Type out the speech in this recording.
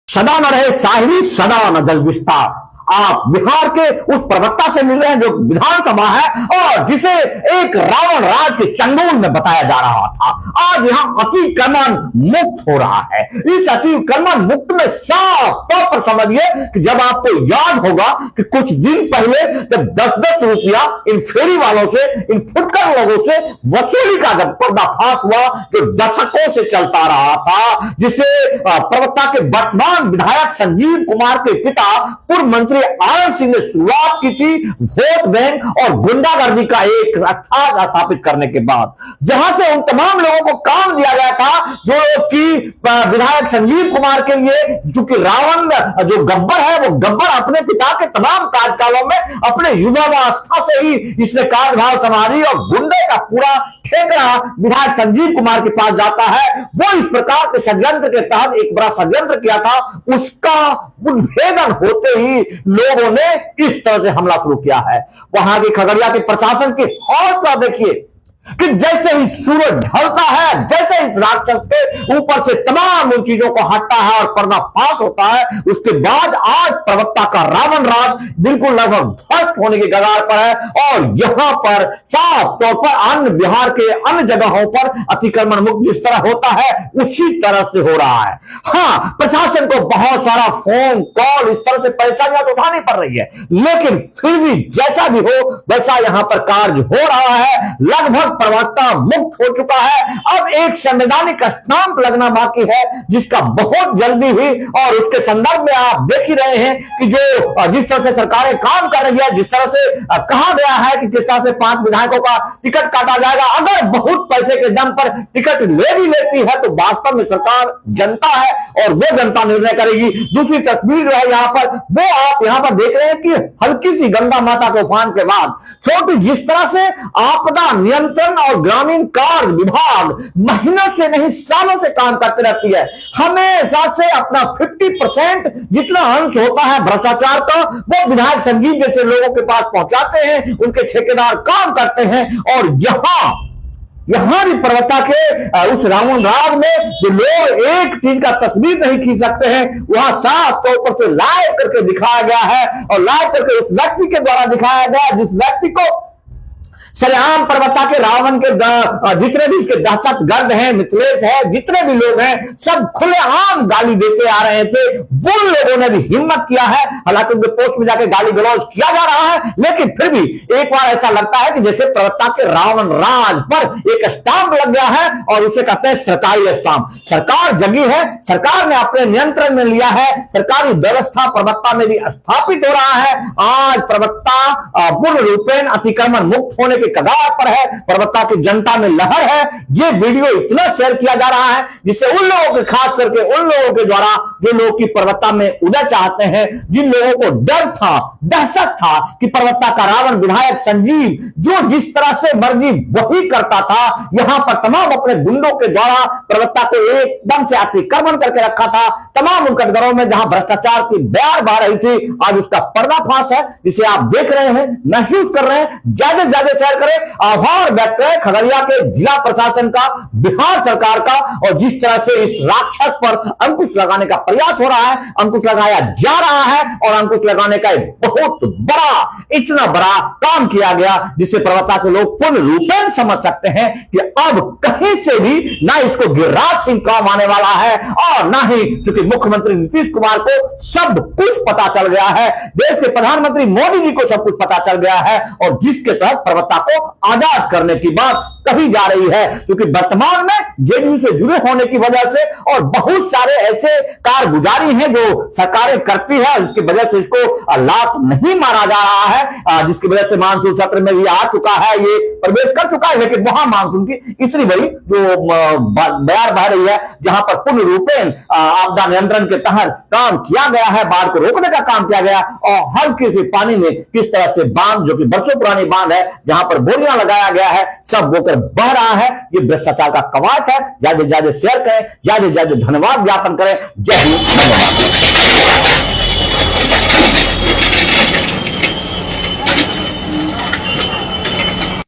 सदा न रहे साहिल सदा न जल विस्तार। आप बिहार के उस प्रवक्ता से मिल रहे हैं जो विधानसभा है और जिसे एक रावण राज के चंगुल में बताया जा रहा था। आज यहां अतिक्रमण मुक्त हो रहा है। इस अतिक्रमण मुक्त में साफ तौर पर समझिए कि जब आपको याद होगा कि कुछ दिन पहले जब 10-10 रुपया इन फेरी वालों से, इन फुटकर लोगों से वसूली का जब पर्दाफाश हुआ, जो दशकों से चलता रहा था, जिसे प्रवक्ता के वर्तमान विधायक संजीव कुमार के पिता पूर्व मंत्री आनंद सिंह ने शुरुआत की थी, वोट बैंक और गुंडागर्दी का एक रास्ता स्थापित करने के बाद, जहां से उन तमाम लोगों को काम दिया गया था जो कि विधायक संजीव कुमार के लिए, चूंकि रावण जो गब्बर है वो गब्बर अपने पिता के तमाम कार्यकालों में अपने युवावस्था से ही इसने कार्यभार संभाली और गुंडे का पूरा ठेकरा विधायक संजीव कुमार के पास जाता है। वो इस प्रकार के षड्यंत्र के तहत एक बड़ा षड्यंत्र किया था, उसका उद्भेदन होते ही लोगों ने इस तरह से हमला शुरू किया है। वहां की खगड़िया के प्रशासन की हौसला देखिए कि जैसे ही सूरज ढलता है, जैसे इस राक्षस के ऊपर से तमाम उन चीजों को हटता है और पर्दाफाश होता है, उसके बाद आज प्रवक्ता का रावण राज बिल्कुल लगभग ध्वस्त होने की कगार पर है। और यहां पर साफ तौर पर अन्य बिहार के अन्य जगहों पर अतिक्रमण मुक्त जिस तरह होता है उसी तरह से हो रहा है। हाँ, प्रशासन को बहुत सारा फोन कॉल इस तरह से परेशानियां तो उठानी पड़ रही है, लेकिन फिर भी जैसा भी हो वैसा यहां पर कार्य हो रहा है। लगभग प्रवक्ता मुक्त हो चुका है। अब एक संवैधानिक स्टांप लगना बाकी है, जिसका बहुत जल्दी ही, और उसके संदर्भ में आप देख ही रहे हैं कि जो जिस तरह से सरकारें काम कर रही है, जिस तरह से कहा गया है कि किस तरह से 5 विधायकों का टिकट काटा जाएगा। अगर बहुत पैसे के दम पर टिकट ले भी लेती है तो वास्तव में सरकार जनता है और वो जनता निर्णय करेगी। दूसरी तस्वीर जो है यहाँ पर, वो आप यहाँ पर देख रहे हैं कि हल्की सी गंगा माता के उफान के बाद छोटी जिस तरह से आपदा नियंत्रण और ग्रामीण कार्य विभाग महीनों से नहीं सालों से काम करती रहती है, हमेशा से अपना 50% जितना अंश होता है भ्रष्टाचार का वो विधायक संजीव जैसे लोगों के पास पहुंचाते हैं, उनके ठेकेदार काम करते हैं। और यहां भी प्रवक्ता के उस रावण राज में जो लोग एक चीज का तस्वीर नहीं खींच सकते हैं, वहां साफ तौर पर से लाइव करके दिखाया गया है और लाइव करके उस व्यक्ति के द्वारा दिखाया गया जिस व्यक्ति को सरेआम प्रवक्ता के रावण के जितने भी उसके दहशत गर्द हैं, मिथिलेश है, जितने भी लोग हैं, सब खुलेआम गाली देते आ रहे थे। वो लोगों ने भी हिम्मत किया है, हालांकि उनके पोस्ट में जाके गाली गलौज किया जा रहा है, लेकिन फिर भी एक बार ऐसा लगता है कि जैसे प्रवक्ता के रावण राज पर एक स्टांप लग गया है और उसे कहते हैं सरकारी स्टांप। सरकार जगी है, सरकार ने अपने नियंत्रण में लिया है, सरकारी व्यवस्था प्रवक्ता में भी स्थापित हो रहा है। आज प्रवक्ता पूर्ण रूपेण अतिक्रमण मुक्त होने के कगार पर है, प्रवक्ता की जनता में लहर है। ये वीडियो इतना शेयर किया जा रहा है जिससे उन लोगों के, खास करके उन लोगों के द्वारा जो लोग की प्रवक्ता में उदय चाहते हैं, जिन लोगों को डर था, दहशत था कि प्रवक्ता का रावण विधायक संजीव जो जिस तरह से मर्जी वही करता था, यहां पर तमाम अपने गुंडों के द्वारा प्रवक्ता को एकदम से अतिक्रमण करके रखा था। तमाम उन कटघरों में जहां भ्रष्टाचार की बयार बह रही थी, आज उसका पर्दाफाश है जिसे आप देख रहे हैं, महसूस कर रहे हैं। ज्यादा से ज्यादा शेयर करें, आभार व्यक्त करें खगड़िया के जिला प्रशासन का, बिहार सरकार का, और जिस तरह से इस राक्षस पर अंकुश लगाने का प्रयास हो रहा है, अंकुश लगाया जा रहा है और अंकुश लगाने का एक बहुत बड़ा, इतना बड़ा काम किया गया जिससे प्रवक्ता के लोग पूर्ण रूपेण समझ सकते हैं कि अब कहीं से भी ना इसको गिरिराज सिंह काम आने वाला है और ना ही, चूंकि मुख्यमंत्री नीतीश कुमार को सब कुछ पता चल गया है, देश के प्रधानमंत्री मोदी जी को सब कुछ पता चल गया है और जिसके तहत प्रवक्ता को आजाद करने की बात कही जा रही है। क्योंकि वर्तमान में जेडीयू से जुड़े होने की वजह से और बहुत सारे ऐसे कारगुजारी हैं जो सरकारें करती है, जिसकी वजह से इसको लात नहीं मारा जा रहा है, जिसकी वजह से मानसून सत्र में भी आ चुका है, ये प्रवेश कर चुका है। लेकिन वहां मानसून की इतनी बड़ी जो बयार बह रही है, जहां पर पूर्ण रूपेण आपदा नियंत्रण के तहत काम किया गया है, बाढ़ को रोकने का काम किया गया और हल्के से पानी में किस तरह से बांध, जो कि बरसों पुरानी बांध है, जहां पर बोलियां लगाया गया है, सब होकर बह रहा है। ये भ्रष्टाचार का कवायद है। ज्यादा से ज्यादा शेयर करें, ज्यादा से ज्यादा धन्यवाद ज्ञापन करें। जय हिंद, धन्यवाद।